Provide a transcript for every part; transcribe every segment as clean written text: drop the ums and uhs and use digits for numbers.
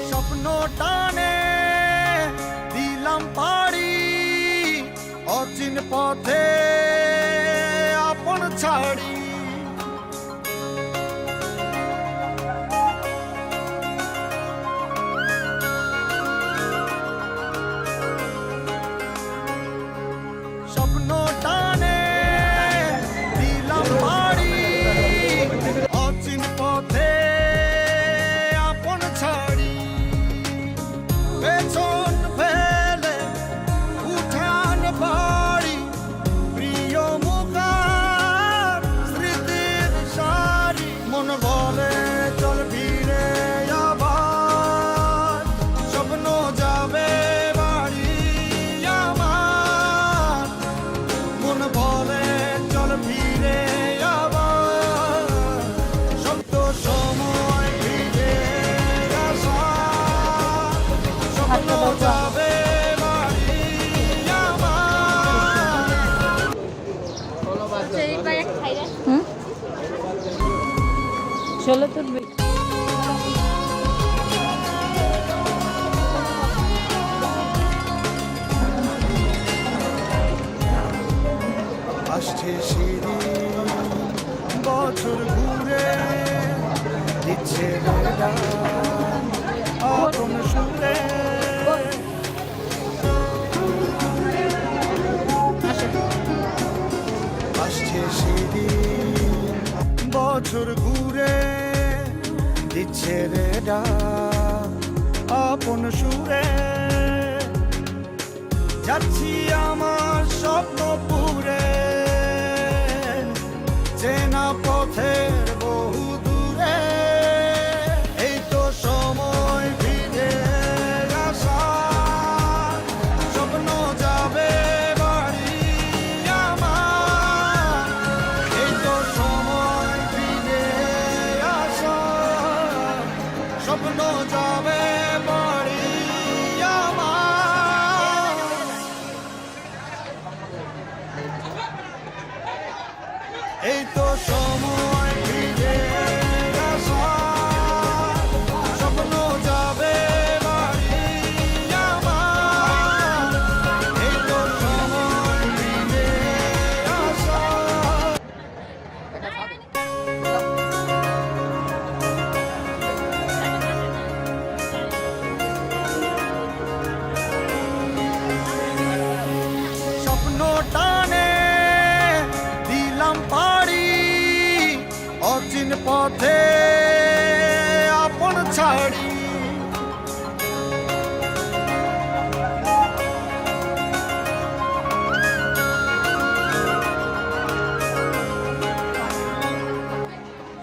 স্বপ্ন টানে দিলাম পাড়ি অচিন পথে আপন ছাড়ি। স্বপ্ন টানে দিলাম পাড়ি অচিন পথে আপন ছাড়ি। পেছন ফেলে উঠান বাড়ি প্রিয় মুখার স্মৃতির সারি। মন বলে চল ফিরে আবার স্বপ্ন যাবে বাড়ি আমার। মন বলে চল ফিরে আবার শব্দ সময় ফিরে আসা। স্বপ্ন যাবে বাড়ি আমার। ষোলো তুলবি। আসছে সিঁড়ি বছর ঘুরে দিচ্ছে বেড়া আপন সুরে। আসছে সিঁড়ি বছর ঘুরে দিচ্ছে রেডা আপন সুরে। যাচ্ছি আমার স্বপ্ন পুরে চেনা পথের বহু দূরে। এই তো সময় ফিরে আসা স্বপ্ন যাবে বাড়ি আমার। এই তো সময় ফিরে আসা স্বপ্ন যাবে বাড়ি আমার। এই তো সময় ফিরে আসা স্বপ্ন যাবে বাড়ি আমার। এই তো সময় ফিরে আসা। স্বপ্ন টানে দিলাম পাড়ি অচিন পথে আপন ছাড়ি।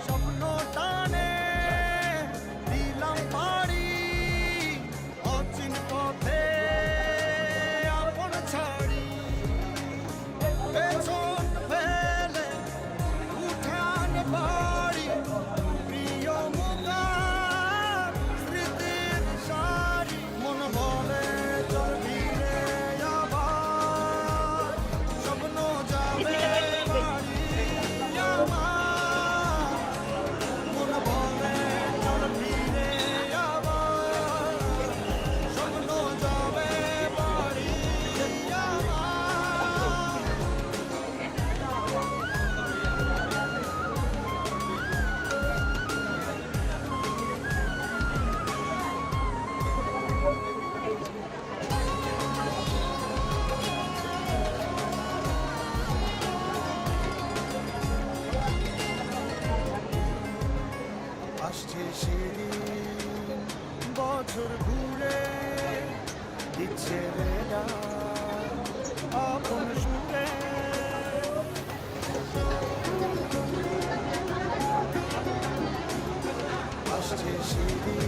স্বপ্ন টানে দিলাম পাড়ি অচিন পথে আপন ছাড়ি। পেছন ফেলে উঠান বাড়ি প্রিয় মুখার স্মৃতির সারি। মন বলে চল ফিরে আবার স্বপ্ন যাবে বাড়ি আমার। মন বলে চল ফিরে আবার স্বপ্ন যাবে বাড়ি আমার। আসছে সিঁড়ি বছর ঘুরে দিচ্ছে রেডা আপন সুরে। আসছে সিঁড়ি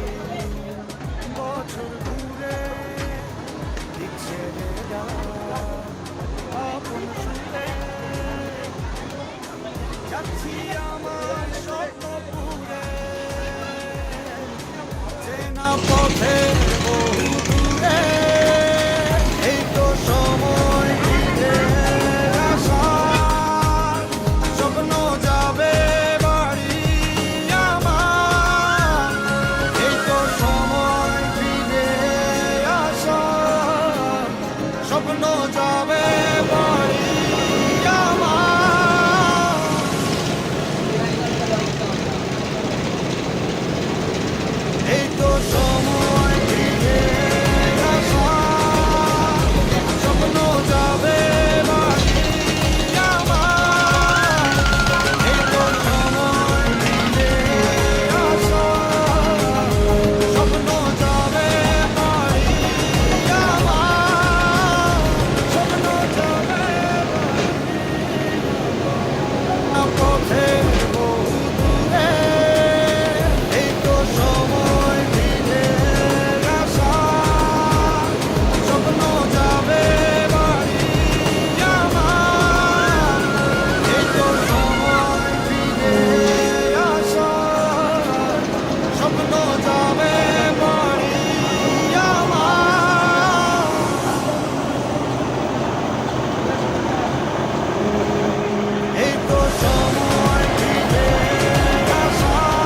বছর ঘুরে দিচ্ছে রেডা আপন সুরে। যাচ্ছি আমার স্বপ্ন পুরে চেনা পথের বহু দূরে। এই তো সময় স্বপ্ন যাবে